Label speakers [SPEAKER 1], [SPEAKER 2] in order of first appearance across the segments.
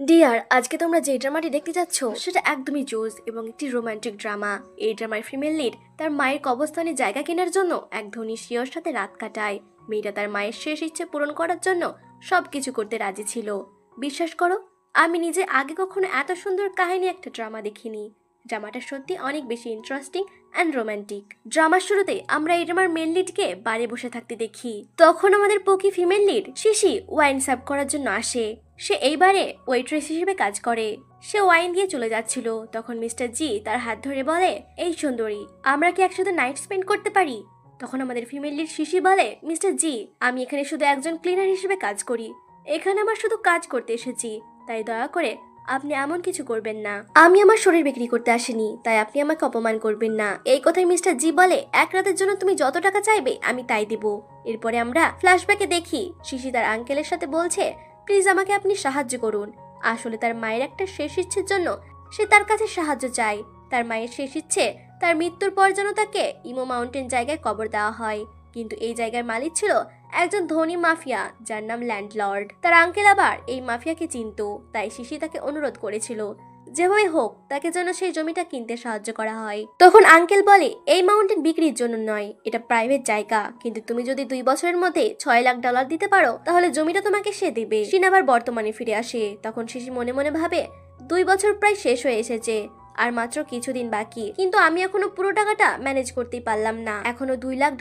[SPEAKER 1] Deer, আজকে তোমরা যে ড্রামাটি দেখতে যাচ্ছ সেটা একদমই জোস এবং একটি রোমান্টিক ড্রামা। এই ড্রামার ফিমেল লিড তার মায়ের কবরস্থানে জায়গা কেনার জন্য এক ধনী শিয়র সাথে রাত কাটায়। মেয়েটা তার মায়ের শেষ ইচ্ছে পূরণ করার জন্য সবকিছু করতে রাজি ছিল। বিশ্বাস করো, আমি নিজে আগে কখনো এত সুন্দর কাহিনী একটা ড্রামা দেখিনি। ড্রামাটা সত্যি অনেক বেশি ইন্টারেস্টিং অ্যান্ড রোমান্টিক। ড্রামার শুরুতে আমরা এই ড্রামার মেল লিডকে বাড়ি বসে থাকতে দেখি। তখন আমাদের পকি ফিমেল লিড শিশি ওয়াইন সার্ভ করার জন্য আসে। সে এইবারে ওয়েট্রেস হিসেবে কাজ করে। সে ওয়াইন দিয়ে চলে যাচ্ছিল, তখন মিস্টার জি তার হাত ধরে বলে, এই সুন্দরী, আমরা কি একসাথে নাইট স্পেন্ড করতে পারি? তখন আমাদের ফিমেল লিড শিশি বলে, মিস্টার জি, আমি এখানে শুধু একজন ক্লিনার হিসেবে কাজ করি। এখানে আমার শুধু কাজ করতে এসেছি, তাই দয়া করে আপনি এমন কিছু করবেন না। আমি আমার শরীর বিক্রি করতে আসিনি, তাই আপনি আমাকে অপমান করবেন না। এই কথাই মিস্টার জি বলে, এক রাতের জন্য তুমি যত টাকা চাইবে আমি তাই দেব। এরপরে আমরা ফ্ল্যাশব্যাকে দেখি শিশি তার আঙ্কেলের সাথে বলছে, প্লিজ আমাকে আপনি সাহায্য করুন। আসলে তার মায়ের একটা শেষ ইচ্ছের জন্য সে তার কাছে সাহায্য চায়। তার মায়ের শেষ ইচ্ছে তার মৃত্যুর পর যেন তাকে ইমো মাউন্টেন জায়গায় কবর দেওয়া হয়। কিন্তু এই জায়গার মালিক ছিল একজন ধনী মাফিয়া যার নাম ল্যান্ডলর্ড। তার আঙ্কেল আবার এই মাফিয়াকে চিনত, তাই শিশি তাকে অনুরোধ করেছিল যেভাবে হোক তাকে যেন সেই জমিটা কিনতে সাহায্য করা হয়। তখন আঙ্কেল বলে, এই মাউন্টেন বিক্রির জন্য নয়, এটা প্রাইভেট জায়গা, কিন্তু তুমি যদি 2 বছরের মধ্যে $6 লাখ দিতে পারো তাহলে জমিটা তোমাকে সে দেবে। শিন আবার বর্তমানে ফিরে আসে। তখন শিশি মনে মনে ভাবে, 2 বছর প্রায় শেষ হয়ে এসেছে, আর মাত্র কিছুদিন বাকি, কিন্তু আমি এখনো পুরো টাকাটা ম্যানেজ করতেই পারলাম না। এখনো $2 লাখ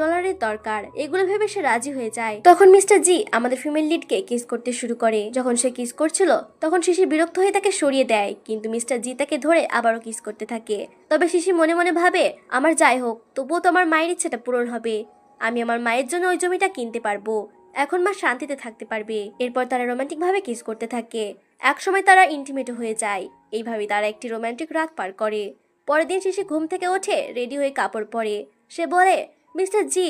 [SPEAKER 1] দরকার। এগুলো ভেবে সে রাজি হয়ে যায়। তখন মিস্টার জি আমাদের ফিমেল লিডকে কিস করতে শুরু করে। যখন সে কিস করছিল তখন শিশি বিরক্ত হয়ে তাকে সরিয়ে দেয়, কিন্তু মিস্টার জি তাকে ধরে আবারও কিস করতে থাকে। তবে শিশি মনে মনে ভাবে, আমার যাই হোক, তবুও তো আমার মায়ের ইচ্ছেটা পূরণ হবে। আমি আমার মায়ের জন্য ওই জমিটা কিনতে পারবো। এখন মা শান্তিতে থাকতে পারবে। এরপর তারা রোমান্টিক ভাবে কিস করতে থাকে। একসময় তারা ইন্টিমেট হয়ে যায়। এইভাবে তারা একটি রোমান্টিক রাত পার করে। পরের দিন শিশি ঘুম থেকে ওঠে, রেডি হয়ে কাপড় পরে। সে বলে, মিস্টার জি,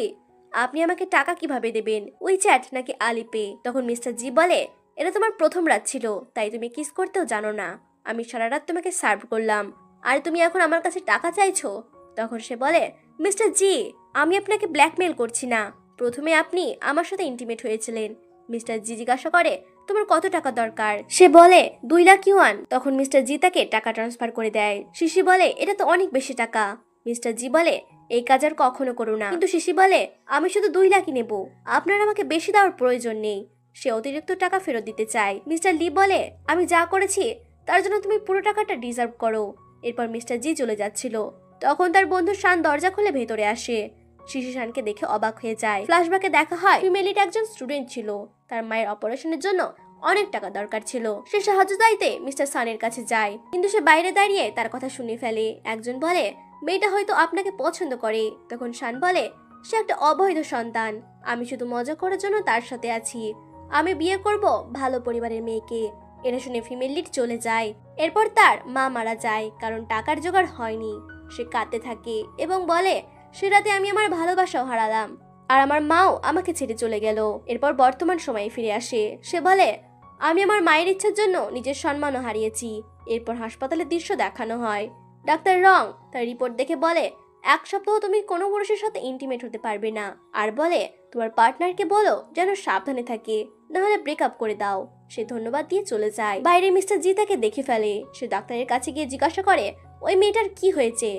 [SPEAKER 1] আপনি আমাকে টাকা কিভাবে দেবেন, ওই চ্যাট নাকি আলিপে? তখন মিস্টার জি বলে, এটা তোমার প্রথম রাত ছিল, তাই তুমি কিস করতেও জানো না। আমি সারা রাত তোমাকে সার্ভ করলাম, আর তুমি এখন আমার কাছে টাকা চাইছো? তখন সে বলে, মিস্টার জি, আমি আপনাকে ব্ল্যাকমেল করছি না। প্রথমে আপনি আমার সাথে ইন্টিমেট হয়েছিলেন। মিস্টার জি জিজ্ঞাসা করে, তোমার কত টাকা দরকার? সে বলে, 2 লাখ ইউয়ান। তখন মিস্টার জি তাকে টাকা ট্রান্সফার করে দেয়। শিশি বলে, এটা তো অনেক বেশি টাকা। মিস্টার জি বলে, এই কাজ আর কখনো করো না। কিন্তু শিশি বলে, আমি শুধু 2 লাখই নেব, আপনার আমাকে বেশি দেওয়ার প্রয়োজন নেই। সে অতিরিক্ত টাকা ফেরত দিতে চায়। মিস্টার লি বলে, আমি যা করেছি তার জন্য তুমি পুরো টাকাটা ডিজার্ভ করো। এরপর মিস্টার জি চলে যাচ্ছিল, তখন তার বন্ধু শান দরজা খুলে ভেতরে আসে। শিশি শানকে দেখে অবাক হয়ে যায়। ফ্ল্যাশব্যাকে দেখা হয় ফিমেলিটা একজন স্টুডেন্ট ছিল। তার মায়ের অপারেশনের জন্য অনেক টাকা দরকার ছিল। সে সাহায্য চাইতে মিস্টার সানের কাছে যায়, কিন্তু সে বাইরে দাঁড়িয়ে তার কথা শুনে ফেলে। একজন বলে, মেয়েটা হয়তো আপনাকে পছন্দ করে। তখন শান বলে, সে একটা অবৈধ সন্তান, আমি শুধু মজা করার জন্য তার সাথে আছি। আমি বিয়ে করব ভালো পরিবারের মেয়েকে। এটা শুনে ফিমেল লিড চলে যায়। এরপর তার মা মারা যায়, কারণ টাকার জোগাড় হয়নি। সে কাঁদতে থাকে এবং বলে, সে রাতে আমি আমার ভালোবাসাও হারালাম, আর আমার মাও আমাকে ছেড়ে চলে গেল। এরপর বর্তমান সময়ে ফিরে আসে। সে বলে, আমি আমার মায়ের ইচ্ছার জন্য নিজের সম্মানও হারিয়েছি। এরপর হাসপাতালের দৃশ্য দেখানো হয়। ডাক্তার রং তার রিপোর্ট দেখে বলে, 1 সপ্তাহ তুমি কোনো পুরুষের সাথে ইন্টিমেট হতে পারবে না। আর বলে, তোমার পার্টনারকে বলো যেন সাবধানে থাকে, নাহলে ব্রেকআপ করে দাও। সে ধন্যবাদ দিয়ে চলে যায়। বাইরে মিস্টার জি তাকে দেখে ফেলে। সে ডাক্তারের কাছে গিয়ে জিজ্ঞাসা করে, ওই মেয়েটার কি হয়েছে?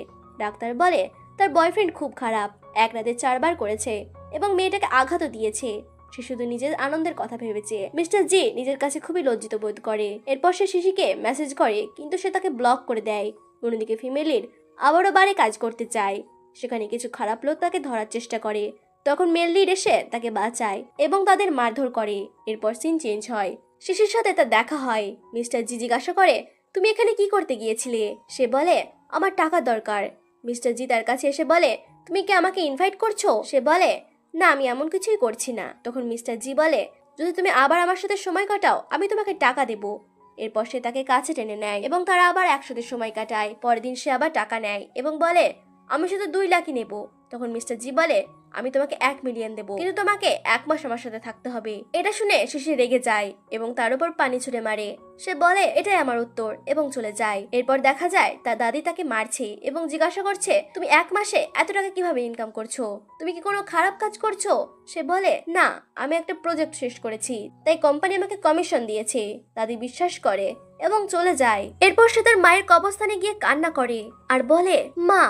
[SPEAKER 1] ডাক্তার বলে, তার বয়ফ্রেন্ড খুব খারাপ, এক রাতে 4 বার করেছে এবং মেয়েটাকে আঘাতও দিয়েছে। সে শুধু নিজের আনন্দের কথা ভেবেছে। মিস্টার জি নিজের কাছে খুবই লজ্জিত বোধ করে। এরপর সে শিশিকে মেসেজ করে, কিন্তু সে তাকে ব্লক করে দেয়। অন্যদিকে ফিমেলের আবারও বারে কাজ করতে চায়। সেখানে কিছু খারাপ লোক তাকে ধরার চেষ্টা করে। তখন মেল লিড এসে তাকে বাঁচায় এবং তাদের মারধর করে। এরপর সিন চেঞ্জ হয়। শিশির সাথে তার দেখা হয়। মিস্টার জি জিজ্ঞাসা করে, তুমি এখানে কি করতে গিয়েছিলে? সে বলে, আমার টাকা দরকার। মিস্টার জি তার কাছে এসে বলে, তুমি কি আমাকে ইনভাইট করছো? সে বলে, না, আমি এমন কিছুই করছি না। তখন মিস্টার জি বলে, যদি তুমি আবার আমার সাথে সময় কাটাও আমি তোমাকে টাকা দেব। এরপর সে তাকে কাছে টেনে নেয় এবং তারা আবার একসাথে সময় কাটায়। পরের দিন সে আবার টাকা নেয় এবং বলে, আমি শুধু 2 লাখই নেব। তখন মিস্টার জি বলে, আমি তোমাকে 1 মিলিয়ন দেবো, কিন্তু তোমাকে 1 মাস আমার সাথে থাকতে হবে। এটা শুনে শিশি রেগে যায় এবং তার উপর পানি ছুড়ে মারে। সে বলে, এটাই আমার উত্তর, এবং চলে যায়। এরপর দেখা যায় তার দাদি তাকে মারছে এবং জিজ্ঞাসা করছে, তুমি 1 মাসে এত টাকা কিভাবে ইনকাম করছো? তুমি কি কোনো খারাপ কাজ করছো? সে বলে, না, আমি একটা প্রজেক্ট শেষ করেছি, তাই কোম্পানি আমাকে কমিশন দিয়েছে। দাদি বিশ্বাস করে এবং চলে যায়। এরপর সে তার মায়ের কবরস্থানে গিয়ে কান্না করে আর বলে, মা,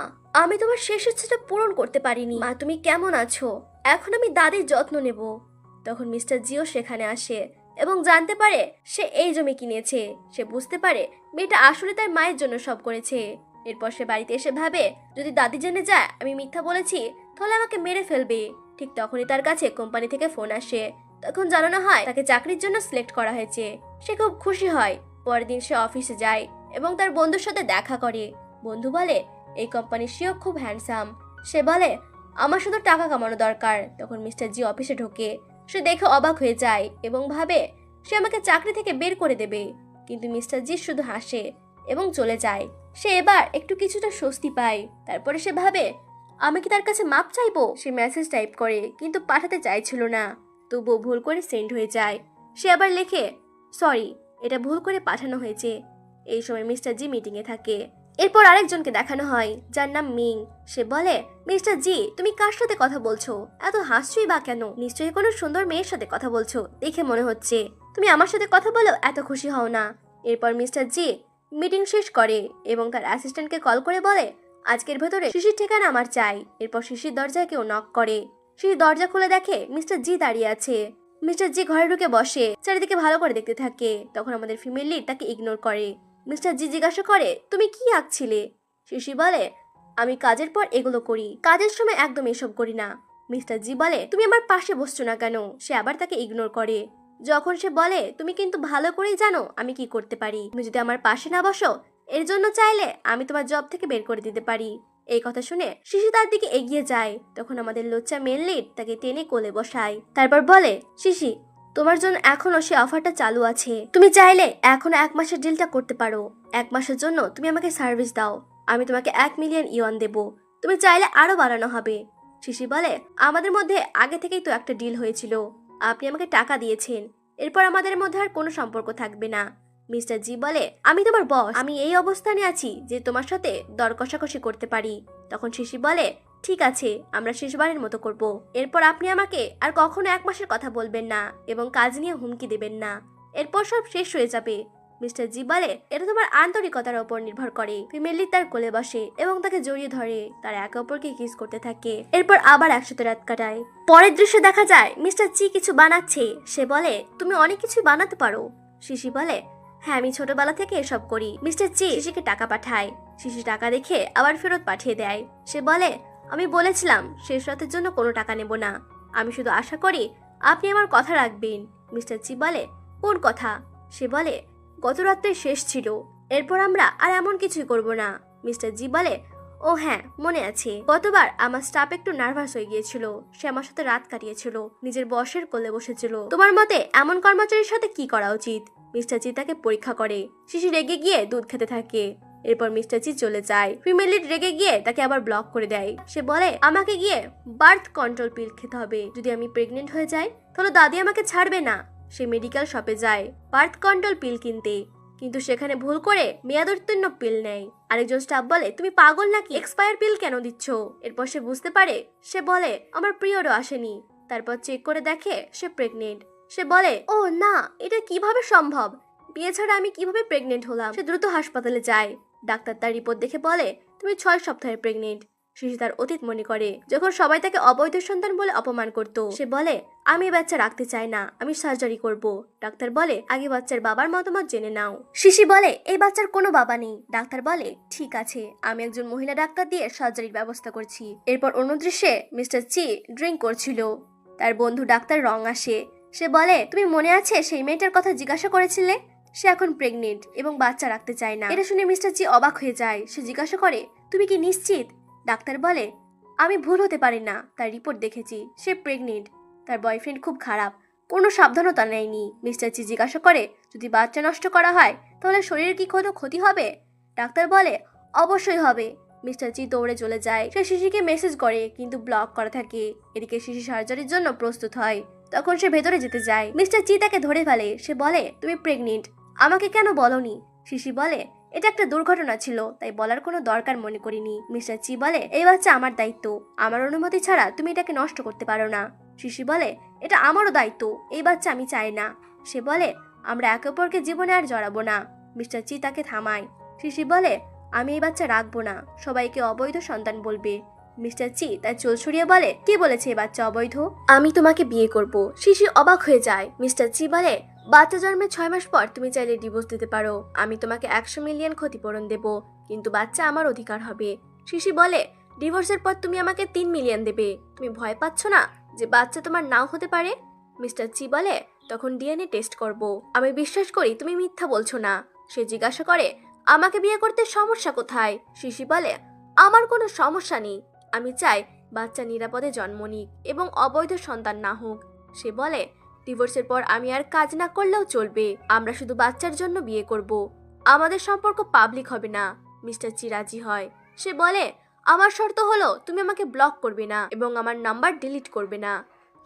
[SPEAKER 1] আমি তোমার শেষ ইচ্ছাটা পূরণ করতে পারিনি। মা, তুমি কেমন আছো? এখন আমি দাদির যত্ন নেব। তখন মিস্টার জিও সেখানে আসে এবং জানতে পারে সে এই জমি কিনেছে। সে বুঝতে পারে মেয়েটা আসলে তার মায়ের জন্য সব করেছে। এরপর সে বাড়িতে এসে ভাবে, যদি দাদি জেনে যায় আমি মিথ্যা বলেছি তাহলে আমাকে মেরে ফেলবে। ঠিক তখনই তার কাছে কোম্পানি থেকে ফোন আসে। তখন জানানো হয় তাকে চাকরির জন্য সিলেক্ট করা হয়েছে। সে খুব খুশি হয়। পরের দিন সে অফিসে যায় এবং তার বন্ধুর সাথে দেখা করে। বন্ধু বলে, এই কোম্পানির সিও খুব হ্যান্ডসাম। সে বলে, আমার শুধু টাকা কামানো দরকার। তখন মিস্টার জি অফিসে ঢোকে। সে দেখে অবাক হয়ে যায় এবং ভাবে সে আমাকে চাকরি থেকে বের করে দেবে। কিন্তু মিস্টার জি শুধু হাসে এবং চলে যায়। সে এবার একটু কিছুটা স্বস্তি পায়। তারপরে সে ভাবে, আমি কি তার কাছে মাপ চাইবো? সে মেসেজ টাইপ করে কিন্তু পাঠাতে চাইছিল না, তবুও ভুল করে সেন্ড হয়ে যায়। সে আবার লেখে, সরি, এটা ভুল করে পাঠানো হয়েছে। এই সময় মিস্টার জি মিটিংয়ে থাকে। এরপর আরেকজনকে দেখানো হয় যার নাম মিং। সে বলে, মিস্টার জি, তুমি কার সাথে কথা বলছো? এত হাসছই বা কেন? নিশ্চয়ই কোনো সুন্দর মেয়ের সাথে কথা বলছো, দেখে মনে হচ্ছে। তুমি আমার সাথে কথা বলো এত খুশি হও না। এরপর মিস্টার জি মিটিং শেষ করে এবং তার অ্যাসিস্ট্যান্টকে কল করে বলে, আজকের ভেতরে শিশির ঠিকানা আমার চাই। এরপর শিশির দরজায় কেউ নক করে। শিশির দরজা খুলে দেখে মিস্টার জি দাঁড়িয়ে আছে। মিস্টার জি ঘরে ঢুকে বসে, চারিদিকে ভালো করে দেখতে থাকে। তখন আমাদের ফিমেল লিড তাকে ইগনোর করে। মিস্টার জি জিজ্ঞাসা করে, তুমি কি আঁকছিলে? শিশির বলে, আমি কাজের পর এগুলো করি, কাজের সময় একদম এসব করি না। মিস্টার জি বলে, তুমি আমার পাশে বসছো না কেন? সে আবার তাকে ইগনোর করে। যখন সে বলে, তুমি কিন্তু ভালো করেই জানো আমি কি করতে পারি। তুমি যদি আমার পাশে না বসো, এর জন্য চাইলে আমি তোমার জব থেকে বের করে দিতে পারি। এই কথা শুনে শিশি তার দিকে এগিয়ে যায়। তখন আমাদের লোচ্চা মেন লিড তাকে টেনে কোলে বসায়। তারপর বলে, শিশি, তোমার জন্য এখনো সে অফারটা চালু আছে। তুমি চাইলে এখনো 1 মাসের ডিলটা করতে পারো। 1 মাসের জন্য তুমি আমাকে সার্ভিস দাও, আমি তোমাকে 1 মিলিয়ন ইওয়ান দেব। তুমি চাইলে আরো বাড়ানো হবে। শিশি বলে, আমাদের মধ্যে আগে থেকেই তো একটা ডিল হয়েছিল। আপনি আমাকে টাকা দিয়েছেন, এরপর আমাদের মধ্যে আর কোনো সম্পর্ক থাকবে না। মিস্টার জি বলে, আমি তোমার বস, আমি এই অবস্থানে আছি যে তোমার সাথে দর কষাকষি করতে পারি। তখন শিশি বলে, ঠিক আছে, আমরা শেষবারের মতো করব। এরপর আপনি আমাকে আর কখনো 1 মাসের কথা বলবেন না এবং কাজ নিয়ে হুমকি দেবেন না। এরপর সব শেষ হয়ে যাবে। মিস্টার জি বলে, এটা তোমার আন্তরিকতার উপর নির্ভর করে। ফিমেলি তার কোলে বসে এবং তাকে জড়িয়ে ধরে। তারা একে অপরকে কিস করতে থাকে। এরপর আবার একসাথে রাত কাটায়। পরের দৃশ্যে দেখা যায় মিস্টার জি কিছু বানাচ্ছে। সে বলে, তুমি অনেক কিছু বানাতে পারো। শিশি বলে, হ্যাঁ, আমি ছোটবেলা থেকে এসব করি। মিস্টার জি শিশিকে টাকা পাঠায়। শিশি টাকা দেখে আবার ফেরত পাঠিয়ে দেয়। সে বলে, আমি বলেছিলাম শেষ রাতের জন্য কোনো টাকা নেব না। আমি শুধু আশা করি আপনি আমার কথা রাখবেন। মিস্টার জি বলে, কোন কথা? সে বলে, গত রাত্রে শেষ ছিল, এরপর আমরা আর এমন কিছুই করব না। মিস্টার জি বলে, ও হ্যাঁ, মনে আছে, গতবার আমার স্টাফ একটু নার্ভাস হয়ে গিয়েছিল। সে আমার সাথে রাত কাটিয়েছিল, নিজের বসের কোলে বসেছিল। তোমার মতে এমন কর্মচারীর সাথে কি করা উচিত? মিস্টার জি তাকে পরীক্ষা করে। শিশু রেগে গিয়ে দুধ খেতে থাকে। এরপর মিস্টার জি চলে যায়। ফিমেল লিড রেগে গিয়ে তাকে আবার ব্লক করে দেয়। সে বলে, আমাকে গিয়ে বার্থ কন্ট্রোল পিল খেতে হবে। যদি আমি প্রেগনেন্ট হয়ে যাই তাহলে দাদি আমাকে ছাড়বে না। সে মেডিকেল শপে যায় বার্থ কন্ট্রোল পিল কিনতে, কিন্তু সেখানে ভুল করে মেয়াদোত্তীর্ণ পিল নেয়। আরেকজন স্টাফ বলে, তুমি পাগল নাকি, এক্সপায়ার পিল কেন দিচ্ছ? এরপর সে বুঝতে পারে। সে বলে, আমার পিরিয়ডও আসেনি। তারপর চেক করে দেখে সে প্রেগনেন্ট। সে বলে, ও না, এটা কিভাবে সম্ভব? বিয়ে ছাড়া আমি কিভাবে প্রেগনেন্ট হলাম? সে দ্রুত হাসপাতালে যায়। ডাক্তার তার রিপোর্ট দেখে বলে, তুমি 6 সপ্তাহের প্রেগনেন্ট। শিশু তার অতীত মনে করে, যখন সবাই তাকে অবৈধ সন্তান বলে অপমান করত। সে বলে, আমি বাচ্চা রাখতে চাই না, আমি সার্জারি করব। ডাক্তার বলে, আগে বাচ্চার বাবার মতামত জেনে নাও। শিশি বলে, এই বাচ্চার কোনো বাবা নেই। ডাক্তার বলে, ঠিক আছে, আমি একজন মহিলা ডাক্তার দিয়ে সার্জারির ব্যবস্থা করছি। এরপর অন্য দৃশ্যে মিস্টার চি ড্রিঙ্ক করছিল। তার বন্ধু ডাক্তার রং আসে। সে বলে, তুমি মনে আছে সেই মেয়েটার কথা জিজ্ঞাসা করেছিলে? সে এখন প্রেগনেন্ট এবং বাচ্চা রাখতে চায় না। এটা শুনে মিস্টার জি অবাক হয়ে যায়। সে জিজ্ঞাসা করে, তুমি কি নিশ্চিত? ডাক্তার বলে, আমি ভুল হতে পারি না, তার রিপোর্ট দেখেছি, সে প্রেগনেন্ট। তার বয়ফ্রেন্ড খুব খারাপ, কোনো সাবধানতা নেয়নি। মিস্টার জি জিজ্ঞাসা করে, যদি বাচ্চা নষ্ট করা হয় তাহলে শরীরের কি কোনো ক্ষতি হবে? ডাক্তার বলে, অবশ্যই হবে। মিস্টার জি দৌড়ে চলে যায়। সে শিশিকে মেসেজ করে কিন্তু ব্লক করা থাকে। এদিকে শিশি সার্জারির জন্য প্রস্তুত হয়। তখন সে ভেতরে যেতে যায়। মিস্টার জি তাকে ধরে ফেলে। সে বলে, তুমি প্রেগনেন্ট, আমাকে কেন বলনি? শিশি বলে, এটা একটা দুর্ঘটনা ছিল, তাই বলার কোনো দরকার মনে করিনি। মিস্টার চি বলে, এই বাচ্চা আমার দায়িত্ব, আমার অনুমতি ছাড়া তুমি এটাকে নষ্ট করতে পারো না। শিশি বলে, এটা আমারও দায়িত্ব, এই বাচ্চা আমি চাই না। সে বলে, আমরা একে অপরকে জীবনে আর জড়াবো না। মিস্টার চি তাকে থামায়। শিশি বলে, আমি এই বাচ্চা রাখবো না, সবাইকে অবৈধ সন্তান বলবে। মিস্টার চি তার চুল সরিয়ে বলে, কে বলেছে এই বাচ্চা অবৈধ? আমি তোমাকে বিয়ে করব। শিশি অবাক হয়ে যায়। মিস্টার চি বলে, বাচ্চা জন্মের 6 মাস পর তুমি চাইলে ডিভোর্স দিতে পারো, আমি তোমাকে 100 মিলিয়ন ক্ষতিপূরণ দেব, কিন্তু বাচ্চা আমার অধিকার হবে। শিশি বলে, ডিভোর্সের পর তুমি আমাকে 3 মিলিয়ন দেবে, তুমি ভয় পাচ্ছ না যে বাচ্চা তোমার নাও হতে পারে? মিস্টার চি বলে, তখন ডিএনএ টেস্ট করব। আমি বিশ্বাস করি তুমি মিথ্যা বলছো না। সে জিজ্ঞাসা করে, আমাকে বিয়ে করতে সমস্যা কোথায়? শিশি বলে, আমার কোনো সমস্যা নেই, আমি চাই বাচ্চা নিরাপদে জন্ম নিক এবং অবৈধ সন্তান না হোক। সে বলে, ডিভোর্সের পর আমি আর কাজ না করলেও চলবে, আমরা শুধু বাচ্চার জন্য বিয়ে করব, আমাদের সম্পর্ক পাবলিক হবে না। মিস্টার চি রাজি হয়। সে বলে, আমার শর্ত হলো তুমি আমাকে ব্লক করবে না এবং আমার নাম্বার ডিলিট করবে না।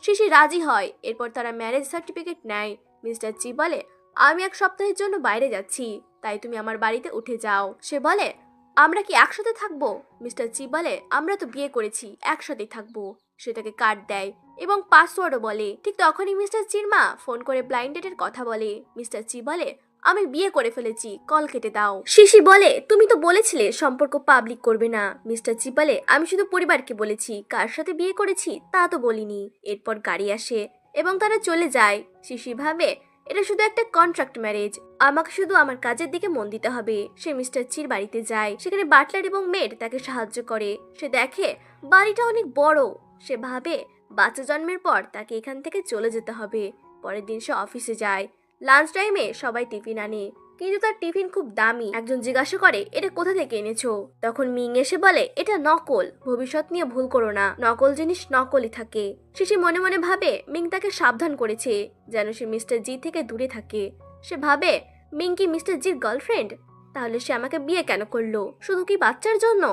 [SPEAKER 1] শিশি রাজি হয়। এরপর তারা ম্যারেজ সার্টিফিকেট নেয়। মিস্টার চি বলে, আমি 1 সপ্তাহের জন্য বাইরে যাচ্ছি, তাই তুমি আমার বাড়িতে উঠে যাও। সে বলে, আমরা কি একসাথে থাকবো? মিস্টার চি বলে, আমরা তো বিয়ে করেছি, একসাথেই থাকবো। সে তাকে কার্ড দেয় এবং পাসওয়ার্ডও বলে। ঠিক তখনই মিস্টার চির মা ফোন করে ব্লাইন্ড ডেটের কথা বলে। মিস্টার চি বলে, আমি বিয়ে করে ফেলেছি, কল কেটে দাও। শিশি বলে, তুমি তো বলেছিলে সম্পর্ক পাবলিক করবে না। মিস্টার চি বলে, আমি শুধু পরিবারকে বলেছি, কার সাথে বিয়ে করেছি তা তো বলিনি। এরপর গাড়ি আসে এবং তারা চলে যায়। শিশি ভাবে, এটা শুধু একটা কন্ট্রাক্ট ম্যারেজ, আমাকে শুধু আমার কাজের দিকে মন দিতে হবে। সে মিস্টার চির বাড়িতে যায়। সেখানে বাটলার এবং মেড তাকে সাহায্য করে। সে দেখে বাড়িটা অনেক বড়। সে ভাবে বাচ্চা জন্মের পর তাকে এখান থেকে চলে যেতে হবে। পরের দিন সে অফিসে যায়। লাঞ্চ টাইমে সবাই টিফিন আনে, কিন্তু তার টিফিন খুব দামি। একজন জিজ্ঞাসা করে, এটা কোথা থেকে এনেছো? তখন মিং এসে বলে, এটা নকল, ভবিষ্যৎ নিয়ে ভুল করো না, নকল জিনিস নকলই থাকে। শিশি মনে মনে ভাবে মিং তাকে সাবধান করেছে যেন সে মিস্টার জি থেকে দূরে থাকে। সে ভাবে, মিং কি মিস্টার জির গার্লফ্রেন্ড? তাহলে সে আমাকে বিয়ে কেন করলো, শুধু কি বাচ্চার জন্য?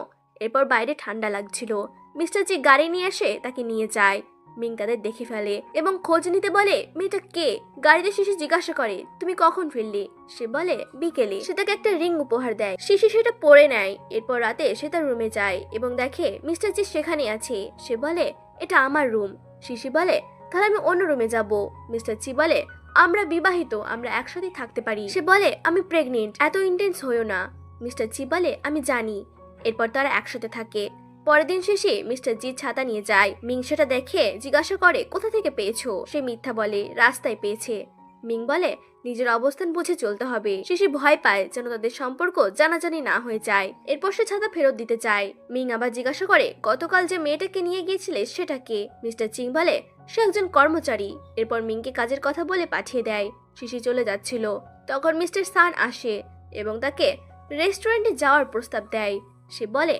[SPEAKER 1] এরপর বাইরে ঠান্ডা লাগছিল। মিস্টার জি গাড়ি নিয়ে এসে তাকে নিয়ে যায়। মিং তাদের দেখে ফেলে এবং খোঁজ নিতে বলে, মেয়েটা কে? গাড়িতে শিশি জিজ্ঞাসা করে, তুমি কখন ফিরলে? সে বলে, বিকেলে। সে তাকে একটা রিং উপহার দেয়। শিশি সেটা পরে নেয়। এরপর রাতে সে তার রুমে যায় এবং দেখে মিস্টার জি সেখানে আছে। সে বলে, এটা আমার রুম। শিশি বলে, তাহলে আমি অন্য রুমে যাব। মিস্টার চি বলে, আমরা বিবাহিত, আমরা একসাথে থাকতে পারি। সে বলে, আমি প্রেগনেন্ট, এত ইন্টেন্স হইও না। মিস্টার চি বলে, আমি জানি। এরপর তারা একসাথে থাকে। পরের দিন শেষে মিস্টার জি ছাতা নিয়ে যায়। মিং সেটা দেখে জিজ্ঞাসা করে, কোথা থেকে পেয়েছো? সে মিথ্যা বলে, রাস্তায় পেয়েছে। মিং বলে, নিজের অবস্থান বুঝে চলতে হবে। শিশি ভয় পায় যেন তাদের সম্পর্ক জানাজানি না হয়ে যায়। এরপর সে ছাতা ফেরত দিতে চায়। মিং আবার জিজ্ঞাসা করে, গতকাল যে মেয়েটাকে নিয়ে গিয়েছিলে সেটা কে? মিস্টার চিং বলে, সে একজন কর্মচারী। এরপর মিংকে কাজের কথা বলে পাঠিয়ে দেয়। শিশি চলে যাচ্ছিল, তখন মিস্টার সান আসে এবং তাকে রেস্টুরেন্টে যাওয়ার প্রস্তাব দেয়। সে বলে,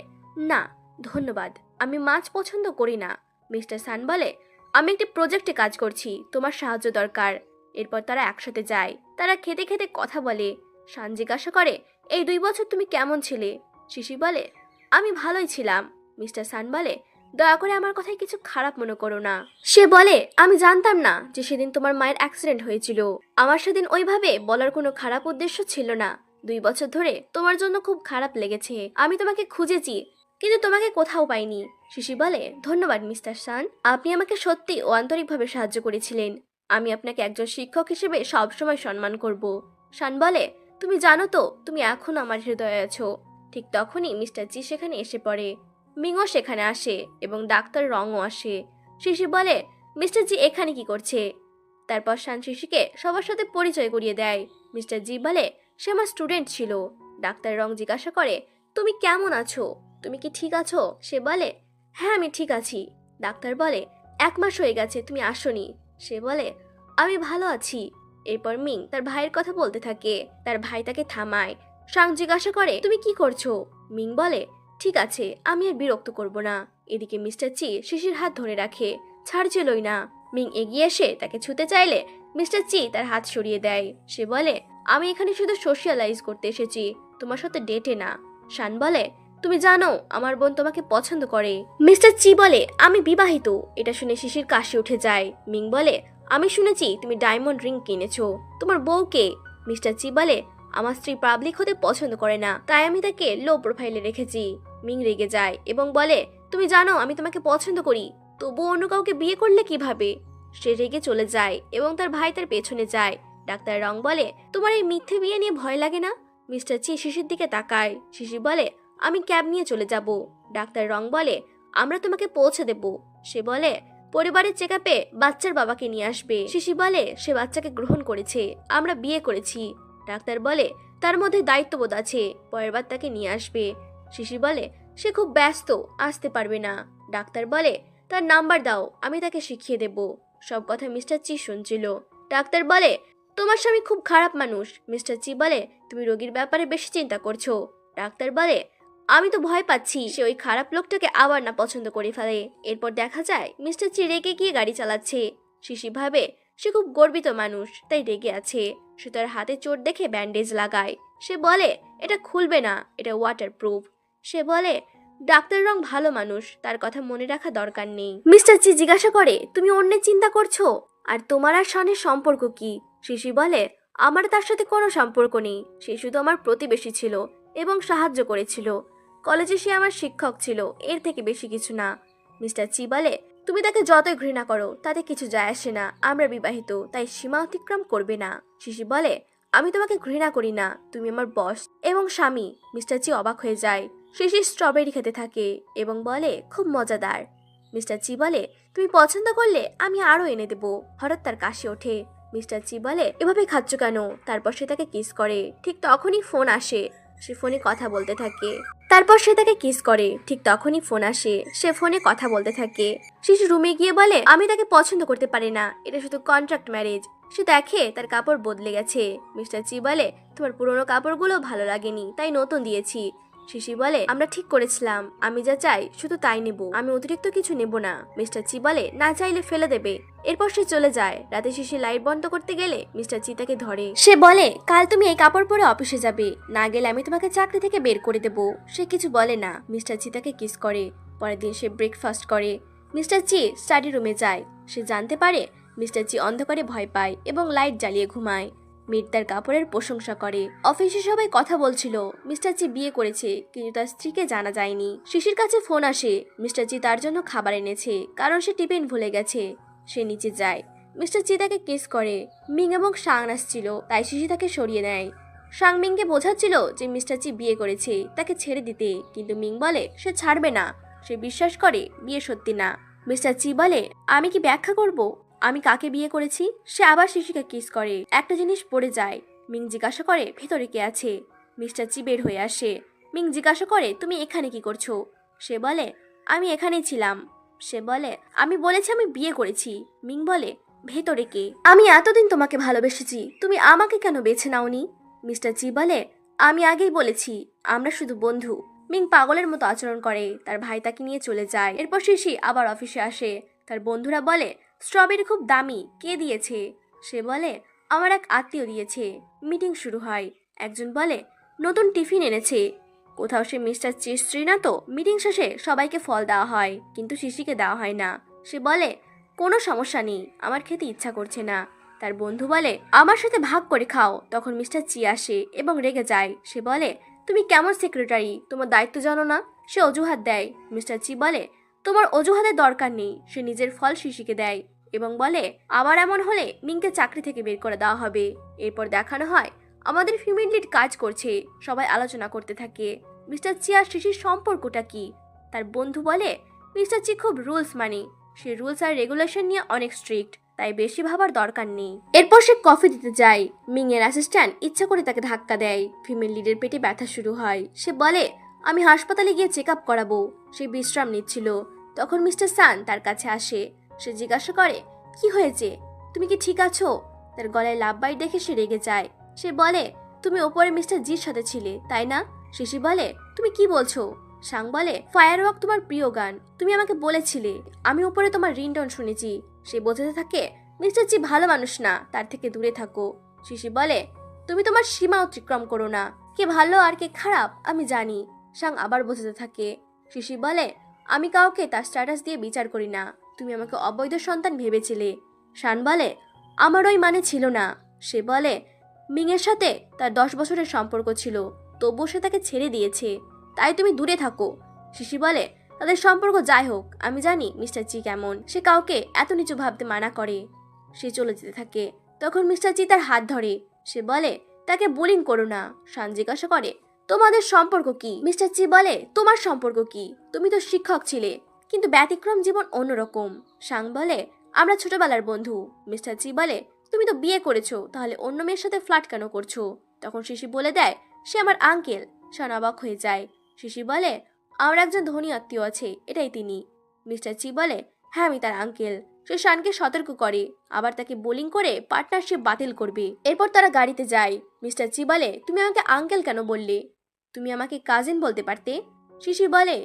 [SPEAKER 1] না ধন্যবাদ, আমি মাছ পছন্দ করি না। মিস্টার সান বলে, আমি একটি প্রজেক্টে কাজ করছি, তোমার সাহায্য দরকার। এরপর তারা একসাথে যায়। তারা খেতে খেতে কথা বলে। সান জিজ্ঞাসা করে, এই 2 বছর তুমি কেমন ছিলে? শিশি বলে, আমি ভালোই ছিলাম। মিস্টার সান বলে, দয়া করে আমার কথায় কিছু খারাপ মনে করো না। সে বলে, আমি জানতাম না যে সেদিন তোমার মায়ের অ্যাক্সিডেন্ট হয়েছিল। আমার সেদিন ওইভাবে বলার কোনো খারাপ উদ্দেশ্য ছিল না। 2 বছর ধরে তোমার জন্য খুব খারাপ লেগেছে। আমি তোমাকে খুঁজেছি, কিন্তু তোমাকে কোথাও পাইনি। শিশি বলে, ধন্যবাদ মিস্টার সান, আপনি আমাকে সত্যি ও আন্তরিকভাবে সাহায্য করেছিলেন। আমি আপনাকে একজন শিক্ষক হিসেবে সবসময় সম্মান করব। শান বলে, তুমি জানো তো তুমি এখনো আমার হৃদয়ে আছো। ঠিক তখনই মিস্টার জি সেখানে এসে পড়ে। মিংও সেখানে আসে এবং ডাক্তার রংও আসে। শিশি বলে, মিস্টার জি এখানে কি করছে? তারপর শান শিশিকে সবার সাথে পরিচয় করিয়ে দেয়। মিস্টার জি বলে, সে আমার স্টুডেন্ট ছিল। ডাক্তার রং জিজ্ঞাসা করে, তুমি কেমন আছো, তুমি কি ঠিক আছো? সে বলে, হ্যাঁ আমি ঠিক আছি। ডাক্তার বলে, 1 মাস হয়ে গেছে তুমি আসোনি। সে বলে, আমি ভালো আছি। এরপর মিং তার ভাইয়ের কথা বলতে থাকে। তার ভাই তাকে থামায়। শাং জিজ্ঞাসা করে, তুমি কি করছো? মিং বলে, ঠিক আছে, আমি আর বিরক্ত করব না। এদিকে মিস্টার চি শিশির হাত ধরে রাখে, ছাড়ছিলই না। মিং এগিয়ে এসে তাকে ছুতে চাইলে মিস্টার চি তার হাত সরিয়ে দেয়। সে বলে, আমি এখানে শুধু সোশ্যালাইজ করতে এসেছি, তোমার সাথে ডেটে না। শান বলে, তুমি জানো আমার বোন তোমাকে পছন্দ করে। মিস্টার চি বলে, আমি বিবাহিত। এটা শুনে শিশির কাশি উঠে যায়। মিং বলে, আমি শুনেছি তুমি ডায়মন্ড রিং কিনেছো, তোমার বউকে? মিস্টার চি বলে, আমার স্ত্রী পাবলিক হতে পছন্দ করে না, তাই আমি তাকে লো প্রোফাইলে রেখেছি। মিং রেগে যায় এবং বলে, তুমি জানো আমি তোমাকে পছন্দ করি, তবু অন্য কাউকে বিয়ে করলে কিভাবে? সে রেগে চলে যায় এবং তার ভাই তার পেছনে যায়। ডাক্তার রং বলে, তোমার এই মিথ্যে বিয়ে নিয়ে ভয় লাগে না? মিস্টার চি শিশির দিকে তাকায়। শিশি বলে, আমি ক্যাব নিয়ে চলে যাব। ডাক্তার রং বলে, আমরা তোমাকে পৌঁছে দেব। সে বলে, পরিবারের চেক আপে বাচ্চার বাবাকে নিয়ে আসবে। শিশি বলে, সে বাচ্চাকে গ্রহণ করেছে, আমরা বিয়ে করেছি। ডাক্তার বলে, তার মধ্যে দায়িত্ববোধ আছে, পরের বার তাকে নিয়ে আসবে। শিশি বলে, সে খুব ব্যস্ত, আসতে পারবে না। ডাক্তার বলে, তার নাম্বার দাও, আমি তাকে শিখিয়ে দেব। সব কথা মিস্টার চি শুনছিল। ডাক্তার বলে, তোমার স্বামী খুব খারাপ মানুষ। মিস্টার চি বলে, তুমি রোগীর ব্যাপারে বেশি চিন্তা করছো। ডাক্তার বলে, আমি তো ভয় পাচ্ছি সে ওই খারাপ লোকটাকে আবার না পছন্দ করে ফেলে। এরপর দেখা যায় মিস্টার চি রেগে গিয়ে গাড়ি চালাচ্ছে। শিশি ভাবে সে খুব গর্বিত মানুষ, তাই রেগে আছে। সে তার হাতে চোট দেখে ব্যান্ডেজ লাগায়। সে বলে, এটা খুলবে না, এটা ওয়াটারপ্রুফ। সে বলে, ডাক্তার রং ভালো মানুষ, তার কথা মনে রাখা দরকার নেই। মিস্টার চি জিজ্ঞাসা করে, তুমি অন্যের চিন্তা করছো? আর তোমার আর শানের সম্পর্ক কি? শিশি বলে, আমার তার সাথে কোনো সম্পর্ক নেই, সে শুধু আমার প্রতিবেশী ছিল এবং সাহায্য করেছিল। কলেজে সে আমার শিক্ষক ছিল, এর থেকে বেশি কিছু না। মিস্টার চি বলে, তুমি তাকে যতই ঘৃণা করো তাতে কিছু যায় আসে না, আমরা বিবাহিত, তাই সীমা অতিক্রম করবে না। শিশি বলে, আমি তোমাকে ঘৃণা করি না, তুমি আমার বস এবং স্বামী। মিস্টার চি অবাক হয়ে যায়। শিশি স্ট্রবেরি খেতে থাকে এবং বলে, খুব মজাদার। মিস্টার চি বলে, তুমি পছন্দ করলে আমি আরো এনে দেব। হঠাৎ তার কাশি ওঠে। মিস্টার চি বলে, এভাবে খাচ্ছ কেন? তারপর সে তাকে কিস করে। ঠিক তখনই ফোন আসে। সে ফোনে কথা বলতে থাকে। তারপর সে তাকে কিস করে। ঠিক তখনই ফোন আসে। সে ফোনে কথা বলতে থাকে। শিশু রুমে গিয়ে বলে, আমি তাকে পছন্দ করতে পারি না, এটা শুধু কন্ট্রাক্ট ম্যারেজ। সে দেখে তার কাপড় বদলে গেছে। মিস্টার চি বলে, তোমার পুরোনো কাপড়গুলো ভালো লাগেনি, তাই নতুন দিয়েছি। শিশি বলে, আমরা ঠিক করেছিলাম, আমি যা চাই শুধু তাই নেব, আমি অতিরিক্ত কিছু নেব না। মিস্টার চি বলে, না চাইলে ফেলে দেবে। এরপর সে চলে যায়। রাতে শিশি লাইট বন্ধ করতে গেলে মিস্টার চি তাকে ধরে। সে বলে, কাল তুমি এই কাপড় পরে অফিসে যাবে, না গেলে আমি তোমাকে চাকরি থেকে বের করে দেব। সে কিছু বলে না। মিস্টার চি তাকে কিস করে। পরের দিন সে ব্রেকফাস্ট করে। মিস্টার চি স্টাডি রুমে যায়। সে জানতে পারে মিস্টার চি অন্ধকারে ভয় পায় এবং লাইট জ্বালিয়ে ঘুমায়। মিট তার কাপড়ের প্রশংসা করে। অফিসে সবাই কথা বলছিল মিস্টার চি বিয়ে করেছে, কিন্তু তার স্ত্রীকে জানা যায়নি। শিশির কাছে ফোন আসে। মিস্টার চি তার জন্য খাবার এনেছে, কারণ সে টিফিন ভুলে গেছে। সে নিচে যায়। মিস্টার চি তাকে কিস করে। মিং এবং শাং আসছিল, তাই শিশি তাকে সরিয়ে নেয়। শাং মিংকে বোঝাচ্ছিল যে মিস্টার চি বিয়ে করেছে, তাকে ছেড়ে দিতে, কিন্তু মিং বলে সে ছাড়বে না। সে বিশ্বাস করে বিয়ে সত্যি না। মিস্টার চি বলে, আমি কি ব্যাখ্যা করব আমি কাকে বিয়ে করেছি? সে আবার শিশিকে কিস করে। একটা জিনিস পড়ে যায়। মিং জিজ্ঞাসা করে, ভেতরে কে আছে? মিস্টার চি বের হয়ে আসে। মিং জিজ্ঞাসা করে, তুমি এখানে কি করছো? সে বলে, আমি এখানেই ছিলাম। সে বলে, আমি বলেছি আমি বিয়ে করেছি। মিং বলে, ভেতরে কে? আমি এতদিন তোমাকে ভালোবেসেছি, তুমি আমাকে কেন বেছে নাওনি? মিস্টার চি বলে, আমি আগেই বলেছি আমরা শুধু বন্ধু। মিং পাগলের মতো আচরণ করে। তার ভাই তাকে নিয়ে চলে যায়। এরপর শিশি আবার অফিসে আসে। তার বন্ধুরা বলে, স্ট্রবেরি খুব দামি, কে দিয়েছে? সে বলে, আমার এক আত্মীয় দিয়েছে। মিটিং শুরু হয়। একজন বলে, নতুন টিফিন এনেছে। কোথাও সে মিস্টার চির স্ত্রী না তো। মিটিং শেষে সবাইকে ফল দেওয়া হয়, কিন্তু শিশিকে দেওয়া হয় না। সে বলে, কোনো সমস্যা নেই, আমার খেতে ইচ্ছা করছে না। তার বন্ধু বলে, আমার সাথে ভাগ করে খাও। তখন মিস্টার চি আসে এবং রেগে যায়। সে বলে, তুমি কেমন সেক্রেটারি, তোমার দায়িত্ব জানো না? সে অজুহাত দেয়। মিস্টার চি বলে, তোমার অজুহাতের দরকার নেই। সে নিজের ফল শিশিকে দেয় এবং বলে, আবার এমন হলে মিংকে চাকরি থেকে বের করে দেওয়া হবে। এরপর দেখানো হয় আমাদের ফিমেল লিড কাজ করছে। সবাই আলোচনা করতে থাকে মিস্টার চি আর শিশির সম্পর্কটা কি। তার বন্ধু বলে, মিস্টার চি খুব রুলস মানে, সে রুলস আর রেগুলেশন নিয়ে অনেক স্ট্রিক্ট, তাই বেশি ভাবার দরকার নেই। এরপর সে কফি দিতে যায়। মিং এর অ্যাসিস্ট্যান্ট ইচ্ছা করে তাকে ধাক্কা দেয়। ফিমেল লিডের পেটে ব্যথা শুরু হয়। সে বলে, আমি হাসপাতালে গিয়ে চেক আপ করাবো। সে বিশ্রাম নিচ্ছিল। তখন মিস্টার সান তার কাছে আসে। সে জিজ্ঞাসা করে, কি হয়েছে, তুমি কি ঠিক আছো? তার গলায় লাভ বাইট দেখে সে রেগে যায়। সে বলে, তুমি ওপরে মিস্টার জির সাথে ছিলে, তাই না? শিশি বলে, তুমি কি বলছো? সাং বলে, ফায়ারওয়ার্ক তোমার প্রিয় গান, তুমি আমাকে বলেছিলে। আমি উপরে তোমার রিংটোন শুনেছি। সে বোঝাতে থাকে, মিস্টার জি ভালো মানুষ না, তার থেকে দূরে থাকো। শিশি বলে, তুমি তোমার সীমা অতিক্রম করো না। কে ভালো আর কে খারাপ আমি জানি। সাং আবার বোঝাতে থাকে। শিশি বলে, আমি কাউকে তার স্ট্যাটাস দিয়ে বিচার করি না। তুমি আমাকে অবৈধ সন্তান ভেবেছিলে। শান বলে, আমার ওই মানে ছিল না। সে বলে, মিং এর সাথে তার 10 বছরের সম্পর্ক ছিল, তবুও সে তাকে ছেড়ে দিয়েছে, তাই তুমি দূরে থাকো। শিশি বলে, তাদের সম্পর্ক যাই হোক, আমি জানি মিস্টার চি কেমন, সে কাউকে এত নিচু ভাবতে মানা করে। সে চলে যেতে থাকে। তখন মিস্টার চি তার হাত ধরে। সে বলে, তাকে বুলিং করো না। শান জিজ্ঞাসা করে, তোমাদের সম্পর্ক কি? মিস্টার চি বলে, তোমার সম্পর্ক কি? তুমি তো শিক্ষক ছিলে, কিন্তু ব্যতিক্রম জীবন অন্যরকম। শাং বলে, আমরা ছোটবেলার বন্ধু। মিস্টার চি বলে, তুমি তো বিয়ে করেছো, তাহলে অন্য মেয়ের সাথে ফ্লার্ট কেন করছো? তখন শিশি বলে দেয়, সে আমার আঙ্কেল। শান অবাক হয়ে যায়। শিশি বলে, আমার একজন ধনী আত্মীয় আছে, এটাই তিনি। মিস্টার চি বলে, হ্যাঁ আমি তার আঙ্কেল। সে শানকে সতর্ক করে, আবার তাকে বোলিং করে পার্টনারশিপ বাতিল করবে। এরপর তারা গাড়িতে যায়। মিস্টার চি বলে, তুমি আমাকে আঙ্কেল কেন বললে? তুমি আমাকে কাজিন বলতে পারতে। শিশি বলে,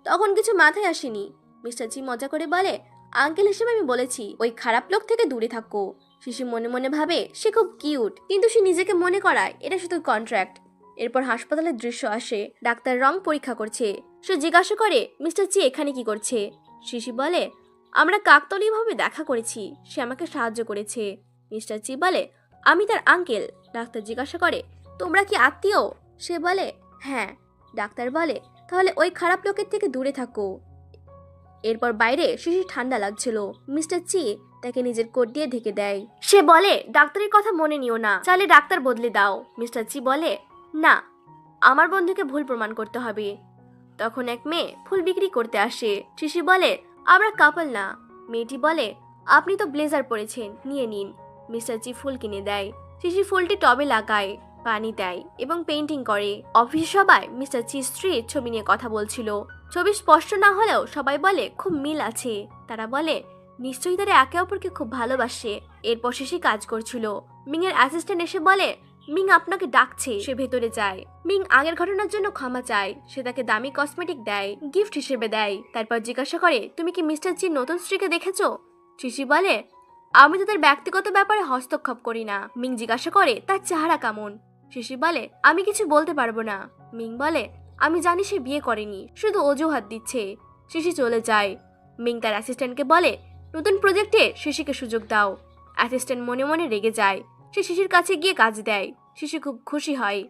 [SPEAKER 1] তখন কিছু মাথায় আসেনি। মিস্টার চি মজা করে বলে, আঙ্কেল হিসেবে আমি বলেছি ওই খারাপ লোক থেকে দূরে থাকো। শিশি মনে মনে ভাবে সে খুব কিউট, কিন্তু সে নিজেকে মনে করায় এটা শুধু কন্ট্রাক্ট। এরপর হাসপাতালের দৃশ্য আসে। ডাক্তার রং পরীক্ষা করছে। সে জিজ্ঞাসা করে, মিস্টার চি এখানে কি করছে? শিশি বলে, আমরা কাকতালীয়ভাবে দেখা করেছি, সে আমাকে সাহায্য করেছে। মিস্টার চি বলে, আমি তার আঙ্কেল। ডাক্তার জিজ্ঞাসা করে, তোমরা কি আত্মীয়? সে বলে, হ্যাঁ। ডাক্তার বলে, তাহলে ওই খারাপ লোকের থেকে দূরে থাকো। এরপর বাইরে শিশির ঠান্ডা লাগছিল। মিস্টার চি তাকে নিজের কোট দিয়ে ঢেকে দেয়। সে বলে, ডাক্তারের কথা মনে নিও না, চাইলে ডাক্তার বদলে দাও। মিস্টার চি বলে, না, আমার বন্ধুকে ভুল প্রমাণ করতে হবে। তখন এক মেয়ে ফুল বিক্রি করতে আসে। শিশি বলে, আমরা কাপল না। মেয়েটি বলে, আপনি তো ব্লেজার পরেছেন, নিয়ে নিন। মিস্টার চি ফুল কিনে দেয়। শিশি ফুলটি টবে লাগায়, পানি দেয় এবং পেইন্টিং করে। অফিস সবাই মিস্টার চি স্ত্রীর ছবি নিয়ে কথা বলছিল। ছবি স্পষ্ট না হলেও সবাই বলে খুব মিল আছে। তারা বলে, নিশ্চয়ই তারা একে অপরকে খুব ভালোবাসে। এরপর শিশি কাজ করছিল। মিং এর অ্যাসিস্ট্যান্ট এসে বলে, মিং আপনাকে ডাকছে। সে ভেতরে যায়। মিং আগের ঘটনার জন্য ক্ষমা চায়। সে তাকে দামি কসমেটিক দেয়, গিফট হিসেবে দেয়। তারপর জিজ্ঞাসা করে, তুমি কি মিস্টার চির নতুন স্ত্রীকে দেখেছো? শিশি বলে, আমি তাদের ব্যক্তিগত ব্যাপারে হস্তক্ষেপ করি না। মিং জিজ্ঞাসা করে, তার চেহারা কেমন? শিশি বলে, আমি কিছু বলতে পারবো না। মিং বলে, আমি জানি সে বিয়ে করেনি, শুধু অজুহাত দিচ্ছে। শিশি চলে যায়। মিং তার অ্যাসিস্ট্যান্টকে বলে, নতুন প্রজেক্টে শিশিকে সুযোগ দাও। অ্যাসিস্ট্যান্ট মনে মনে রেগে যায়। সে শিশির কাছে গিয়ে কাজ দেয়। শিশি খুব খুশি হয়।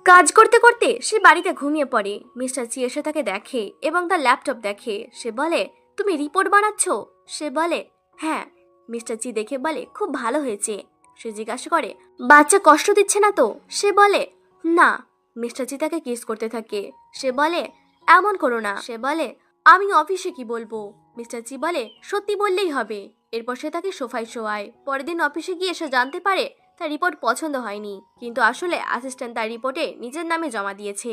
[SPEAKER 1] কাজ করতে করতে সে বাড়িতে ঘুমিয়ে পড়ে। মিস্টার চি এসে তাকে দেখে এবং তার ল্যাপটপ দেখে। সে বলে, তুমি রিপোর্ট বানাচ্ছ? সে বলে, হ্যাঁ। মিস্টার চি দেখে বলে, খুব ভালো হয়েছে। সে জিজ্ঞাসা করে, বাচ্চা কষ্ট দিচ্ছে না তো? সে বলে, না। মিস্টার চি তাকে কিস করতে থাকে। সে বলে, এমন করো না। সে বলে, আমি অফিসে কি বলবো? মিস্টার চি বলে, সত্যি বললেই হবে। এরপর সে তাকে সোফায় শোয়ায়। পরের দিন অফিসে গিয়ে সে জানতে পারে তার রিপোর্ট পছন্দ হয়নি, কিন্তু আসলে অ্যাসিস্ট্যান্ট তার রিপোর্টে নিজের নামে জমা দিয়েছে।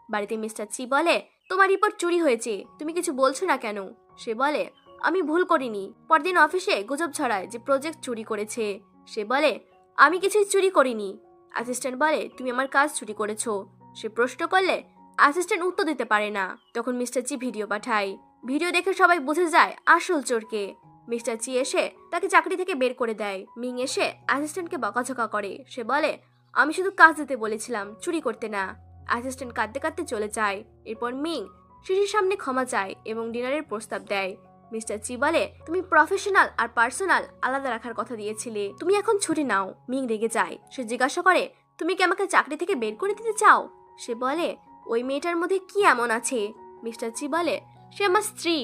[SPEAKER 1] বাড়িতে মিস্টার চি বলে, তোমার রিপোর্ট চুরি হয়েছে, তুমি কিছু বলছো না কেন? সে বলে, আমি ভুল করিনি। পরদিন অফিসে গুজব ছড়ায় যে প্রজেক্ট চুরি করেছে। সে বলে, আমি কিছুই চুরি করিনি। অ্যাসিস্ট্যান্ট বলে, তুমি আমার কাজ চুরি করেছো। সে প্রশ্ন করলে অ্যাসিস্ট্যান্ট উত্তর দিতে পারে না। তখন মিস্টার চি ভিডিও পাঠায়। ভিডিও দেখে সবাই বুঝে যায় আসল চোরকে। মিস্টার চি এসে তাকে চাকরি থেকে বের করে দেয়। মিং এসে অ্যাসিস্ট্যান্টকে বকাঝকা করে। সে বলে, আমি শুধু কাজ দিতে বলেছিলাম, চুরি করতে না। অ্যাসিস্ট্যান্ট কাঁদতে কাঁদতে চলে যায়। এরপর মিং শিশির সামনে ক্ষমা চায় এবং ডিনারের প্রস্তাব দেয়। মিস্টার চি বলে, তুমি প্রফেশনাল আর পার্সোনাল আলাদা রাখার কথা দিয়েছিলে, তুমি এখন ছুটি নাও। মিং রেগে যায়। সে জিজ্ঞাসা করে, তুমি কি আমাকে চাকরি থেকে বের করে দিতে চাও? সে বলে, ওই মেয়েটার মধ্যে কি এমন আছে? মিস্টার চি বলে, সে আমার স্ত্রী,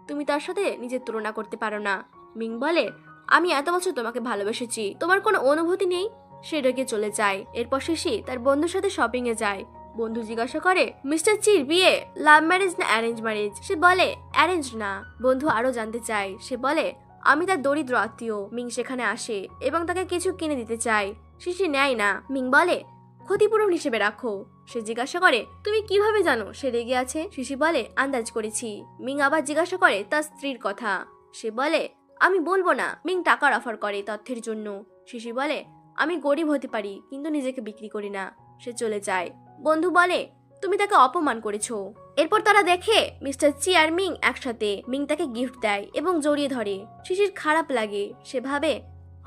[SPEAKER 1] তুমি তার সাথে নিজের তুলনা করতে পারো না। মিং বলে, আমি এত বছর তোমাকে ভালোবেসেছি, তোমার কোনো অনুভূতি নেই? সে রেগে চলে যায়। এরপর শিশি তার বন্ধুর সাথে শপিং এ যায়। বন্ধু জিজ্ঞাসা করে, মিস্টার চির বিয়ে লাভ ম্যারেজ না অ্যারেঞ্জ ম্যারেজ? সে বলে, অ্যারেঞ্জ না। বন্ধু আরো জানতে চায়। সে বলে, আমি তার দরিদ্র আত্মীয়। মিং সেখানে আসে এবং তাকে কিছু কিনে দিতে চায়। শিশি নেয় না। মিং বলে, ক্ষতিপূরণ হিসেবে রাখো। সে জিজ্ঞাসা করে, তুমি কিভাবে জানো সে রেগে আছে? শিশি বলে, আন্দাজ করেছি। মিং আবার জিজ্ঞাসা করে তার স্ত্রীর কথা। সে বলে, আমি বলবো না। মিং টাকার অফার করে তথ্যের জন্য। শিশি বলে, আমি গরিব হতে পারি, কিন্তু নিজেকে বিক্রি করি না। সে চলে যায়। বন্ধু বলে, তুমি তাকে অপমান করেছো। এরপর তারা দেখে মিস্টার চি আর মিং একসাথে। মিং তাকে গিফট দেয় এবং জড়িয়ে ধরে। শিশির খারাপ লাগে। সে ভাবে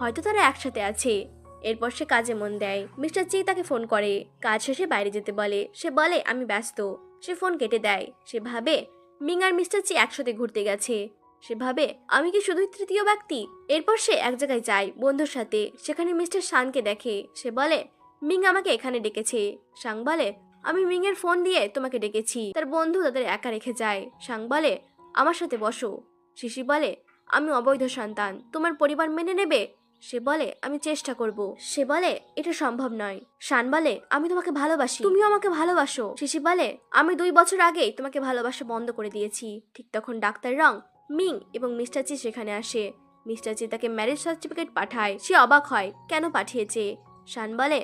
[SPEAKER 1] হয়তো তারা একসাথে আছে। এরপর সে কাজে মন দেয়। মিস্টার চি তাকে ফোন করে, কাজ শেষে বাইরে যেতে বলে। সে বলে, আমি ব্যস্ত। সে ফোন কেটে দেয়। সে ভাবে মিং আর মিস্টার চি একসাথে ঘুরতে গেছে। সে ভাবে, আমি কি শুধুই তৃতীয় ব্যক্তি? এরপর সে এক জায়গায় যায় বন্ধুর সাথে। সেখানে মিস্টার শানকে দেখে। সে বলে, মিং আমাকে এখানে ডেকেছে। শাং বলে, আমি মিং এর ফোন দিয়ে তোমাকে ডেকেছি। তার বন্ধু তাদের একা রেখে যায়। শাং বলে, আমার সাথে বসো। শিশি বলে, আমি অবৈধ সন্তান, তোমার পরিবার মেনে নেবে? সে বলে আমি চেষ্টা করব। সে বলে এটা সম্ভব নয়। শান বলে আমি তোমাকে ভালোবাসি, তুমিও আমাকে ভালোবাসো। শিশি বলে আমি 2 বছর আগেই তোমাকে ভালোবাসা বন্ধ করে দিয়েছি। ঠিক তখন ডাক্তার রং, মিং এবং মিস্টার চি সেখানে আসে। মিস্টার চি তাকে ম্যারেজ সার্টিফিকেট পাঠায়। সে অবাক হয় কেন পাঠিয়েছে। শান বলে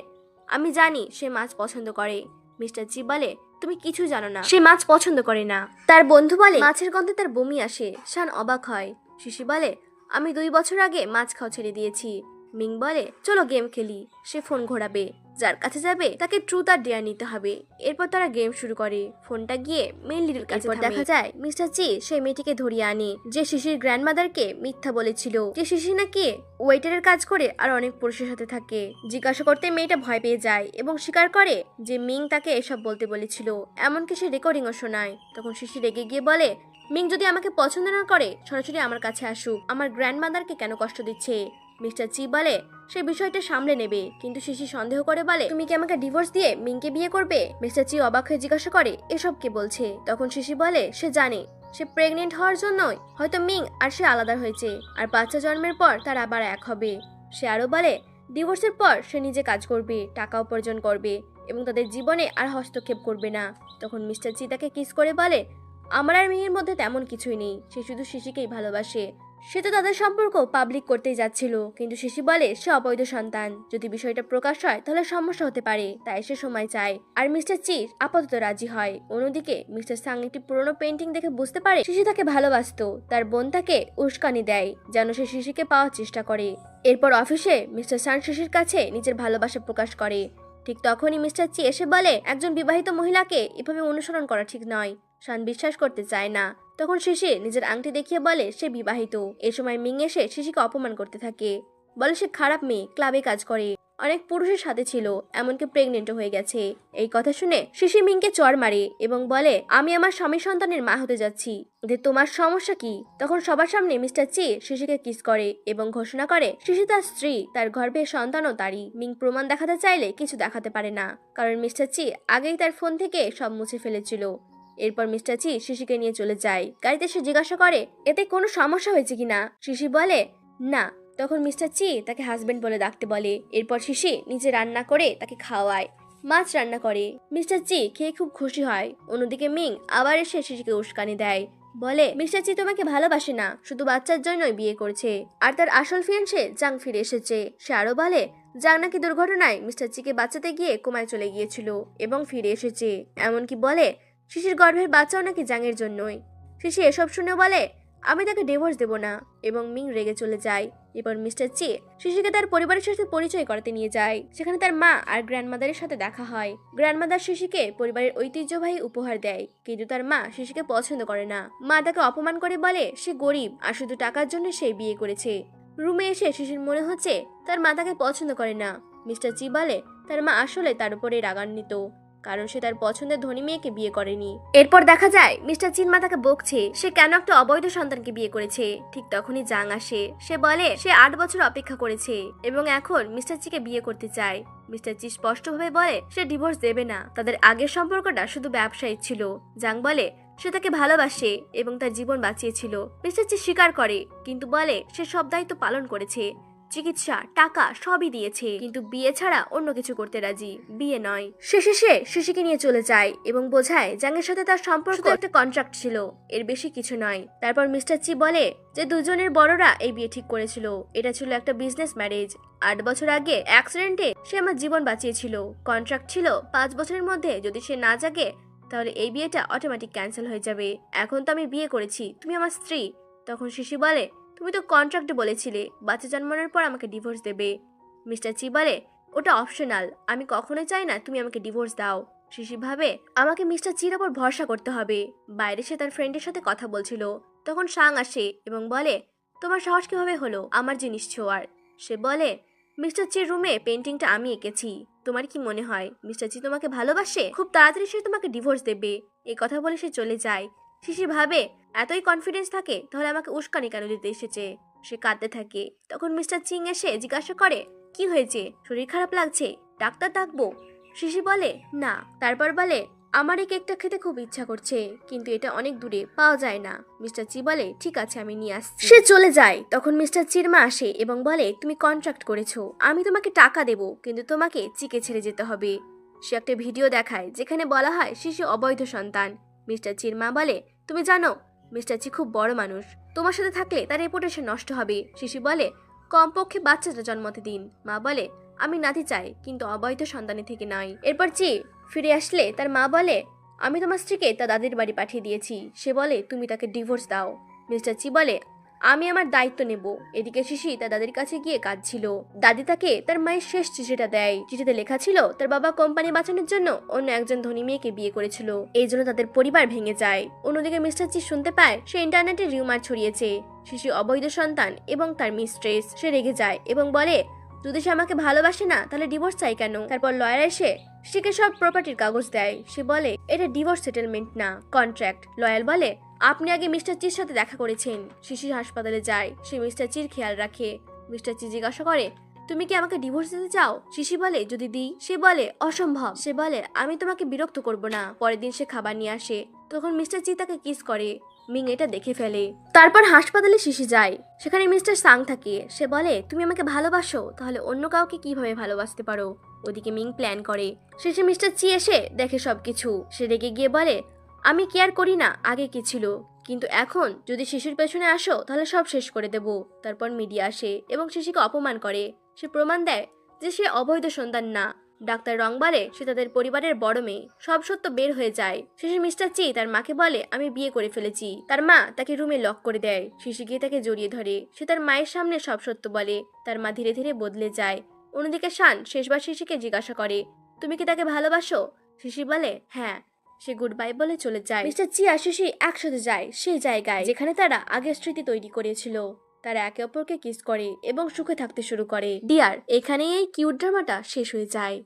[SPEAKER 1] আমি জানি সে মাছ পছন্দ করে। মিস্টার চি বলে তুমি কিছু জানো না, সে মাছ পছন্দ করে না। তার বন্ধু বলে মাছের গন্ধে তার বমি আসে। শান অবাক হয়। শিশি বলে আমি 2 বছর আগে মাছ খাওয়া ছেড়ে দিয়েছি। মিং বলে চলো গেম খেলি। সে ফোন ঘোরাবে, যার কাছে যাবে তাকে ট্রুথ আর ডেয়ার নিতে হবে। এরপর তারা গেম শুরু করে। ফোনটা গিয়ে মেন লিডের কাছে দেখা যায় মিস্টার চি সেই মেয়েটিকে ধরিয়ে আনে যে শিশির গ্র্যান্ডমাদারকে মিথ্যা বলেছিল যে শিশি নাকি ওয়েটারের কাজ করে আর অনেক পুরুষের সাথে থাকে। জিজ্ঞাসা করতে মেয়েটা ভয় পেয়ে যায় এবং স্বীকার করে যে মিং তাকে এসব বলতে বলেছিল। এমনকি সে রেকর্ডিংও শোনায়। তখন শিশি রেগে গিয়ে বলে মিং যদি আমাকে পছন্দ না করে সরাসরি আমার কাছে আসুক, আমার গ্র্যান্ডমাদারকে কেন কষ্ট দিচ্ছে। মিস্টার চি বলে সে বিষয়টা সামলে নেবে, কিন্তু শিশি সন্দেহ করে বলে তুমি কি আমাকে ডিভোর্স দিয়ে মিংকে বিয়ে করবে। মিস্টার চি অবাক হয়ে জিজ্ঞাসা করে এসব কে বলছে। তখন শিশি বলে সে জানে সে প্রেগনেন্ট হওয়ার জন্যই হয়তো মিং আর সে আলাদা হয়েছে, আর বাচ্চা জন্মের পর তার আবার এক হবে। সে আরো বলে ডিভোর্সের পর সে নিজে কাজ করবে, টাকা উপার্জন করবে এবং তাদের জীবনে আর হস্তক্ষেপ করবে না। তখন মিস্টার চি তাকে কিস করে বলে আমার আর মেয়ের মধ্যে তেমন কিছুই নেই, সে শুধু শিশিকেই ভালোবাসে। সে তো তাদের সম্পর্ক পাবলিক করতেই যাচ্ছিল, কিন্তু শিশি বলে সে অবৈধ সন্তান, যদি বিষয়টা প্রকাশ হয় তাহলে সমস্যা হতে পারে, তাই সে সময় চায়। আর মিস্টার চি আপাতত রাজি হয়। অন্যদিকে মিস্টার সাং একটি পুরনো পেন্টিং দেখে বুঝতে পারে শিশি তাকে ভালোবাসতো। তার বোন তাকে উস্কানি দেয় যেন সে শিশিকে পাওয়ার চেষ্টা করে। এরপর অফিসে মিস্টার সাং শিশির কাছে নিজের ভালোবাসা প্রকাশ করে। ঠিক তখনই মিস্টার চি এসে বলে একজন বিবাহিত মহিলাকে এভাবে অনুসরণ করা ঠিক নয়। শান বিশ্বাস করতে চায় না। তখন শিশি নিজের আংটি দেখিয়ে বলে সে বিবাহিত। এ সময় মিং এসে শিশিকে অপমান করতে থাকে, বলে সে খারাপ মেয়ে, ক্লাবে কাজ করে, অনেক পুরুষের সাথে ছিল, এমনকি প্রেগনেন্টও হয়ে গেছে। এই কথা শুনে শিশি মিংকে চড় মারে এবং বলে আমি আমার স্বামী সন্তানের মা হতে যাচ্ছি, যে তোমার সমস্যা কি। তখন সবার সামনে মিস্টার চি শিশিকে কিস করে এবং ঘোষণা করে শিশি তার স্ত্রী, তার গর্ভে সন্তানও তারই। মিং প্রমাণ দেখাতে চাইলে কিছু দেখাতে পারে না, কারণ মিস্টার চি আগেই তার ফোন থেকে সব মুছে ফেলেছিল। এরপর মিস্টার চি শিশিকে নিয়ে চলে যায়। গাড়িতে সে জিজ্ঞাসা করে এতে কোনো সমস্যা হয়েছে কিনা। শিশি বলে না। তখন মিস্টার চি তাকে হাজবেন্ড বলে ডাকতে বলে। এরপর শিশি নিজে রান্না করে তাকে খাওয়ায়, মাছ রান্না করে। মিস্টার চি খেয়ে খুব খুশি হয়। অন্যদিকে মিং আবার এসে শিশিকে উস্কানি দেয়, বলে মিস্টার চি তোমাকে ভালোবাসে না, শুধু বাচ্চার জন্যই বিয়ে করছে, আর তার আসল ফিয়ান্সে জাং ফিরে এসেছে। সে আরো বলে জাং নাকি দুর্ঘটনায় মিস্টার চিকে বাঁচাতে গিয়ে কোমায় চলে গিয়েছিল এবং ফিরে এসেছে। এমনকি বলে শিশির গর্ভের বাচ্চাও নাকি জাংয়ের জন্যই। শিশি এসব শুনে বলে আমি তাকে ডিভোর্স দেব না, এবং মিং রেগে চলে যায়। এবার মিস্টার চি শিশিকে তার পরিবারের সাথে পরিচয় করাতে নিয়ে যায়। সেখানে তার মা আর গ্র্যান্ডমাদারের সাথে দেখা হয়। গ্র্যান্ডমাদার শিশিকে পরিবারের ঐতিহ্যবাহী উপহার দেয়, কিন্তু তার মা শিশিকে পছন্দ করে না। মা তাকে অপমান করে বলে সে গরিব আর শুধু টাকার জন্য সে বিয়ে করেছে। রুমে এসে শিশির মনে হচ্ছে তার মা তাকে পছন্দ করে না। মিস্টার চি বলে তার মা আসলে তার উপরে রাগান্বিত, কারণ সে তার পছন্দের ধনী মেয়েকে বিয়ে করেনি। এরপর দেখা যায় মিস্টার চিন মা তাকে বকছে সে কেন একটা অবৈধ সন্তানকে বিয়ে করেছে। ঠিক তখনই জাং আসে। সে বলে সে 8 বছর অপেক্ষা করেছে এবং এখন মিস্টার চিকে বিয়ে করতে চায়। মিস্টার চি স্পষ্টভাবে বলে সে ডিভোর্স দেবে না, তাদের আগের সম্পর্কটা শুধু ব্যবসায়িক ছিল। জাং বলে সে তাকে ভালোবাসে এবং তার জীবন বাঁচিয়েছিল। মিস্টার চি স্বীকার করে, কিন্তু বলে সে সব দায়িত্ব পালন করেছে, চিকিৎসা, টাকা সবই দিয়েছে, কিন্তু বিয়ে ছাড়া অন্য কিছু করতে রাজি, বিয়ে নয়। শেষে সে শিশিকে নিয়ে চলে যায় এবং বোঝায় জাংয়ের সাথে তার সম্পর্ক একটা কন্ট্রাক্ট ছিল, এর বেশি কিছু নয়। তারপর মিস্টার চি বলে যে দুজনের বড়রা এই বিয়ে ঠিক করেছিল, এটা ছিল একটা বিজনেস ম্যারেজ। 8 বছর আগে অ্যাক্সিডেন্টে সে আমার জীবন বাঁচিয়েছিল। কন্ট্রাক্ট ছিল 5 বছরের মধ্যে যদি সে না জাগে তাহলে এই বিয়েটা অটোমেটিক ক্যান্সেল হয়ে যাবে। এখন তো আমি বিয়ে করেছি, তুমি আমার স্ত্রী। তখন শিশি বলে তুমি তো কন্ট্রাক্টে বলেছিলে বাচ্চা জন্মানোর পর আমাকে ডিভোর্স দেবে। মিস্টার চি বলে ওটা অপশনাল, আমি কখনোই চাই না তুমি আমাকে ডিভোর্স দাও। শিশি ভাবে আমাকে মিস্টার চির ওপর ভরসা করতে হবে। বাইরে সে তার ফ্রেন্ডের সাথে কথা বলছিল। তখন সাং আসে এবং বলে তোমার সাহস কিভাবে হলো আমার জিনিস ছোঁয়ার। সে বলে মিস্টার চির রুমে পেন্টিংটা আমি এঁকেছি, তোমার কি মনে হয় মিস্টার চি তোমাকে ভালোবাসে? খুব তাড়াতাড়ি সে তোমাকে ডিভোর্স দেবে। এই কথা বলে সে চলে যায়। শিশি ভাবে এতই কনফিডেন্স থাকে তাহলে আমাকে উস্কানি কেন দিতে এসেছে। সে কাঁদতে থাকে। তখন মিস্টার চিং এসে জিজ্ঞাসা করে কি হয়েছে, শরীর খারাপ লাগছে, ডাক্তার ডাকবো? শিশি বলে না। তারপর বলে আমার এই কেকটা খেতে খুব ইচ্ছা করছে, কিন্তু এটা অনেক দূরে, পাওয়া যায় না। মিস্টার চি বলে, ঠিক আছে, আমি নিয়ে আসছি। সে চলে যায়। তখন মিস্টার চির মা আসে এবং বলে, তুমি কন্ট্রাক্ট করেছো, আমি তোমাকে টাকা দেবো, কিন্তু তোমাকে চিকে ছেড়ে যেতে হবে। সে একটা ভিডিও দেখায় যেখানে বলা হয় শিশু অবৈধ সন্তান। মিস্টার চির মা বলে, তুমি জানো মিস্টার চি খুব বড় মানুষ, তোমার সাথে থাকলে তার রেপুটেশন নষ্ট হবে। শিশু বলে, কমপক্ষে বাচ্চাটা জন্মতে দিন। মা বলে, আমি নাতি চাই, কিন্তু অবৈধ সন্তানের থেকে নয়। এরপর চি ফিরে আসলে তার মা বলে, আমি তোমার স্ত্রীকে তার দাদির বাড়ি পাঠিয়ে দিয়েছি। সে বলে, তুমি তাকে ডিভোর্স দাও। মিস্টার চি বলে, আমি আমার দায়িত্ব নেব। এদিকে শিশি তার দাদির কাছে গিয়ে কাঁদছিল। দাদি তাকে তার মায়ের শেষ চিঠিটা দেয়। চিঠিতে লেখা ছিল তার বাবা কোম্পানি বাঁচানোর জন্য অন্য একজন ধনী মেয়েকে বিয়ে করেছিল, এই জন্য তাদের পরিবার ভেঙে যায়। অন্যদিকে মিস্টার চি শুনতে পায় সে ইন্টারনেটে রিউমার ছড়িয়েছে শিশি অবৈধ সন্তান এবং তার মিস্ট্রেস। সে রেগে যায় এবং বলে, যদি সে আমাকে ভালোবাসে না তাহলে ডিভোর্স চাই কেন? তারপর লয়ার এসে শিকে সব প্রপার্টির কাগজ দেয়। সে বলে, এটা ডিভোর্স সেটেলমেন্ট না, কন্ট্রাক্ট। লয়ার বলে, আপনি আগে মিস্টার চির সাথে দেখা করেছেন। শিশি হাসপাতালে যায়। সে মিস্টার চির খেয়াল রাখে। মিস্টার চি জিজ্ঞাসা করে, তুমি কি আমাকে ডিভোর্স দিতে চাও? শিশি বলে, যদি দিই। সে বলে, অসম্ভব। সে বলে, আমি তোমাকে বিরক্ত করব না। পরের দিন সে খাবার নিয়ে আসে। তখন মিস্টার চি তাকে কিস করে। মিং এটা দেখে ফেলে। তারপর হাসপাতালে শিশি যায়। সেখানে মিস্টার সাং থাকে। সে বলে, তুমি আমাকে ভালোবাসো, তাহলে অন্য কাউকে কিভাবে ভালোবাসতে পারো? ওদিকে মিং প্ল্যান করে। শেষে মিস্টার চি এসে দেখে সবকিছু। সে রেগে গিয়ে বলে, আমি কেয়ার করি না আগে কি ছিল, কিন্তু এখন যদি শিশুর পেছনে আসো তাহলে সব শেষ করে দেব। তারপর মিডিয়া আসে এবং শিশুকে অপমান করে। সে প্রমাণ দেয় যে সে অবৈধ সন্তান না। ডাক্তার রং বলে সে তাদের পরিবারের বড় মেয়ে। সব সত্য বের হয়ে যায়। শেষে মিস্টার চি তার মাকে বলে, আমি বিয়ে করে ফেলেছি। তার মা তাকে রুমে লক করে দেয়। শিশু গিয়ে তাকে জড়িয়ে ধরে। সে তার মায়ের সামনে সব সত্য বলে। তার মা ধীরে ধীরে বদলে যায়। অন্যদিকে শান শেষবার শিশুকে জিজ্ঞাসা করে, তুমি কি তাকে ভালোবাসো? শিশি বলে, হ্যাঁ। সে গুড বাই বলে চলে যায়। মিস্টার চি আর শিশি একসাথে যায় সেই জায়গায় যেখানে তারা আগের স্মৃতি তৈরি করেছিল। তারা একে অপরকে কিস করে এবং সুখে থাকতে শুরু করে। ডিয়ার, এখানেই এই কিউট ড্রামাটা শেষ হয়ে যায়।